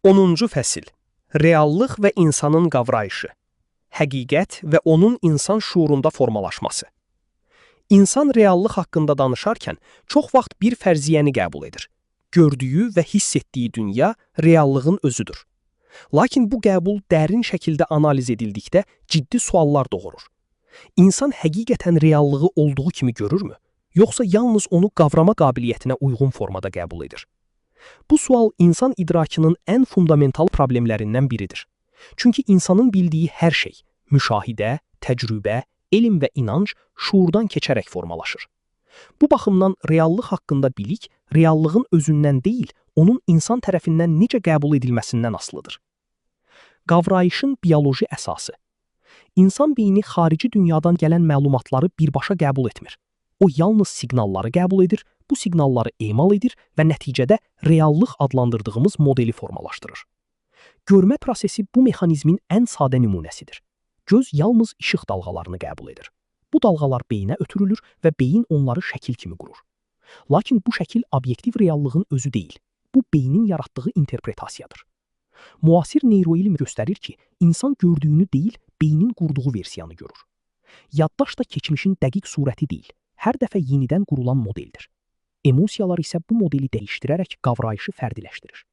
10-cu fəsil. Reallıq və insanın qavrayışı. Həqiqət və onun insan şuurunda formalaşması. İnsan reallıq haqqında danışarkən çox vaxt bir fərziyyəni qəbul edir. Gördüyü və hiss etdiyi dünya reallığın özüdür. Lakin bu qəbul dərin şəkildə analiz edildikdə ciddi suallar doğurur. İnsan həqiqətən reallığı olduğu kimi görürmü? Yoxsa yalnız onu qavrama qabiliyyətinə uyğun formada qəbul edir? Bu sual insan idrakının ən fundamental problemlərindən biridir. Çünki insanın bildiyi hər şey, müşahidə, təcrübə, elm və inanc şuurdan keçərək formalaşır. Bu baxımdan reallıq haqqında bilik, reallığın özündən deyil, onun insan tərəfindən necə qəbul edilməsindən asılıdır. Qavrayışın bioloji əsası. İnsan beyni xarici dünyadan gələn məlumatları birbaşa qəbul etmir. O yalnız siqnalları qəbul edir, bu siqnalları emal edir və nəticədə reallıq adlandırdığımız modeli formalaşdırır. Görmə prosesi bu mexanizmin ən sadə nümunəsidir. Göz yalnız işıq dalğalarını qəbul edir. Bu dalğalar beyinə ötürülür və beyin onları şəkil kimi qurur. Lakin bu şəkil obyektiv reallığın özü deyil. Bu beynin yaratdığı interpretasiyadır. Müasir neyroelm göstərir ki, insan gördüyünü deyil, beynin qurduğu versiyanı görür. Yaddaş da keçmişin dəqiq surəti deyil, hər dəfə yenidən qurulan modeldir. Emosiyalar isə bu modeli dəyişdirərək qavrayışı fərdiləşdirir.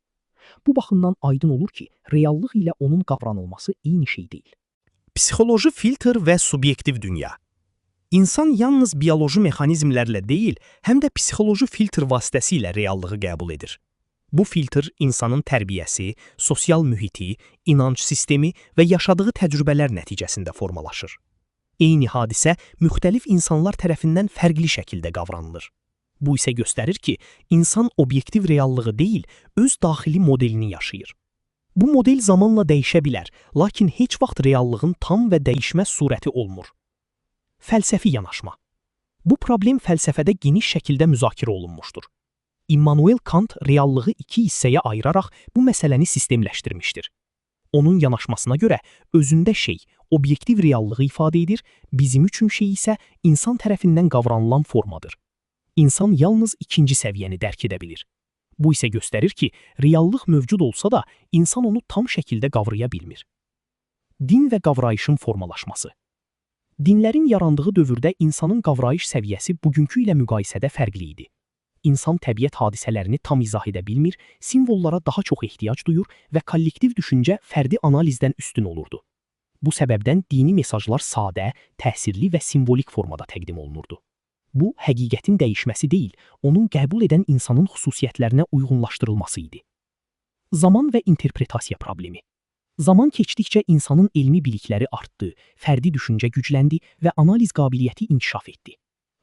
Bu baxımdan aydın olur ki, reallıq ilə onun qavranılması eyni şey deyil. Psixoloji filtr və subyektiv dünya. İnsan yalnız bioloji mexanizmlərlə deyil, həm də psixoloji filtr vasitəsilə reallığı qəbul edir. Bu filtr insanın tərbiyəsi, sosial mühiti, inanc sistemi və yaşadığı təcrübələr nəticəsində formalaşır. Eyni hadisə müxtəlif insanlar tərəfindən fərqli şəkildə qavranılır. Bu isə göstərir ki, insan obyektiv reallığı deyil, öz daxili modelini yaşayır. Bu model zamanla dəyişə bilər, lakin heç vaxt reallığın tam və dəyişməz surəti olmur. Fəlsəfi yanaşma. Bu problem fəlsəfədə geniş şəkildə müzakirə olunmuşdur. Immanuel Kant reallığı iki hissəyə ayıraraq bu məsələni sistemləşdirmişdir. Onun yanaşmasına görə özündə şey, obyektiv reallığı ifadə edir, bizim üçün şey isə insan tərəfindən qavranılan formadır. İnsan yalnız ikinci səviyyəni dərk edə bilir. Bu isə göstərir ki, reallıq mövcud olsa da, insan onu tam şəkildə qavraya bilmir. Din və qavrayışın formalaşması. Dinlərin yarandığı dövrdə insanın qavrayış səviyyəsi bugünkü ilə müqayisədə fərqli idi. İnsan təbiət hadisələrini tam izah edə bilmir, simvollara daha çox ehtiyac duyur və kollektiv düşüncə fərdi analizdən üstün olurdu. Bu səbəbdən dini mesajlar sadə, təsirli və simvolik formada təqdim olunurdu. Bu, həqiqətin dəyişməsi deyil, onun qəbul edən insanın xüsusiyyətlərinə uyğunlaşdırılması idi. Zaman və interpretasiya problemi. Zaman keçdikcə insanın elmi bilikləri artdı, fərdi düşüncə gücləndi və analiz qabiliyyəti inkişaf etdi.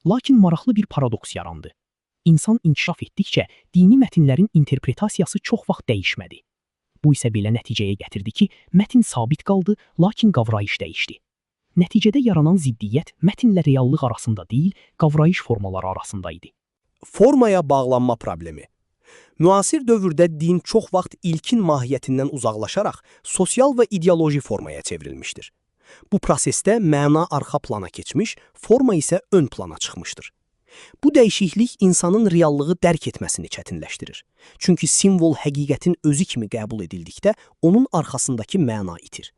Lakin maraqlı bir paradoks yarandı. İnsan inkişaf etdikcə dini mətnlərin interpretasiyası çox vaxt dəyişmədi. Bu isə belə nəticəyə gətirdi ki, mətn sabit qaldı, lakin qavrayış dəyişdi. Nəticədə yaranan ziddiyyət mətnlə reallıq arasında deyil, qavrayış formaları arasında idi. Formaya bağlanma problemi. Müasir dövrdə din çox vaxt ilkin mahiyyətindən uzaqlaşaraq sosial və ideoloji formaya çevrilmişdir. Bu prosesdə məna arxa plana keçmiş, forma isə ön plana çıxmışdır. Bu dəyişiklik insanın reallığı dərk etməsini çətinləşdirir. Çünki simvol həqiqətin özü kimi qəbul edildikdə onun arxasındakı məna itir.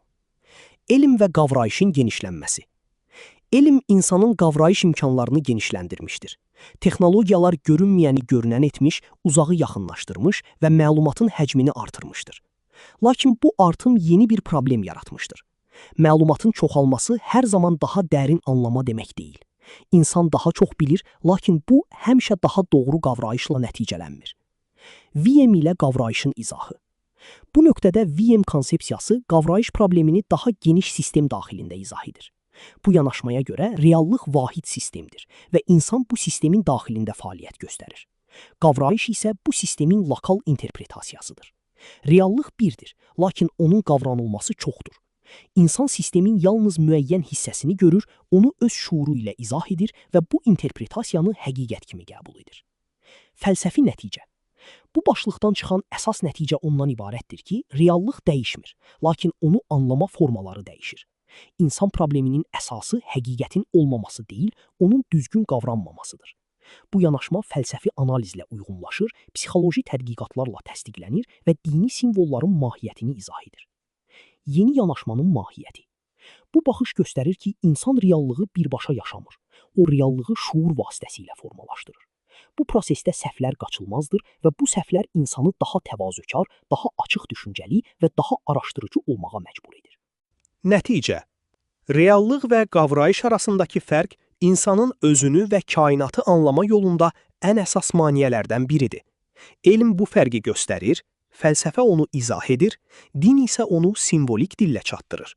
Elm və qavrayışın genişlənməsi. Elm insanın qavrayış imkanlarını genişləndirmişdir. Texnologiyalar görünməyəni görünən etmiş, uzağı yaxınlaşdırmış və məlumatın həcmini artırmışdır. Lakin bu artım yeni bir problem yaratmışdır. Məlumatın çoxalması hər zaman daha dərin anlama demək deyil. İnsan daha çox bilir, lakin bu həmişə daha doğru qavrayışla nəticələnmir. VM ilə qavrayışın izahı. Bu nöqtədə VM konsepsiyası qavrayış problemini daha geniş sistem daxilində izah edir. Bu yanaşmaya görə reallıq vahid sistemdir və insan bu sistemin daxilində fəaliyyət göstərir. Qavrayış isə bu sistemin lokal interpretasiyasıdır. Reallıq birdir, lakin onun qavranılması çoxdur. İnsan sistemin yalnız müəyyən hissəsini görür, onu öz şuuru ilə izah edir və bu interpretasiyanı həqiqət kimi qəbul edir. Fəlsəfi nəticə. Bu başlıqdan çıxan əsas nəticə ondan ibarətdir ki, reallıq dəyişmir, lakin onu anlama formaları dəyişir. İnsan probleminin əsası həqiqətin olmaması deyil, onun düzgün qavranmamasıdır. Bu yanaşma fəlsəfi analizlə uyğunlaşır, psixoloji tədqiqatlarla təsdiqlənir və dini simvolların mahiyyətini izah edir. Yeni yanaşmanın mahiyyəti. Bu baxış göstərir ki, insan reallığı birbaşa yaşamır. O reallığı şuur vasitəsilə formalaşdırır. Bu prosesdə səhvlər qaçılmazdır və bu səhvlər insanı daha təvazökar, daha açıq düşüncəli və daha araşdırıcı olmağa məcbur edir. Nəticə. Reallıq və qavrayış arasındakı fərq insanın özünü və kainatı anlama yolunda ən əsas maneələrdən biridir. Elm bu fərqi göstərir, fəlsəfə onu izah edir, din isə onu simvolik dillə çatdırır.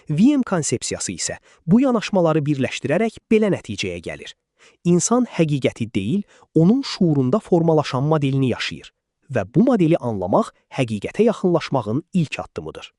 VM konsepsiyası isə bu yanaşmaları birləşdirərək belə nəticəyə gəlir. İnsan həqiqəti deyil, onun şuurunda formalaşan modelini yaşayır və bu modeli anlamaq həqiqətə yaxınlaşmağın ilk addımıdır.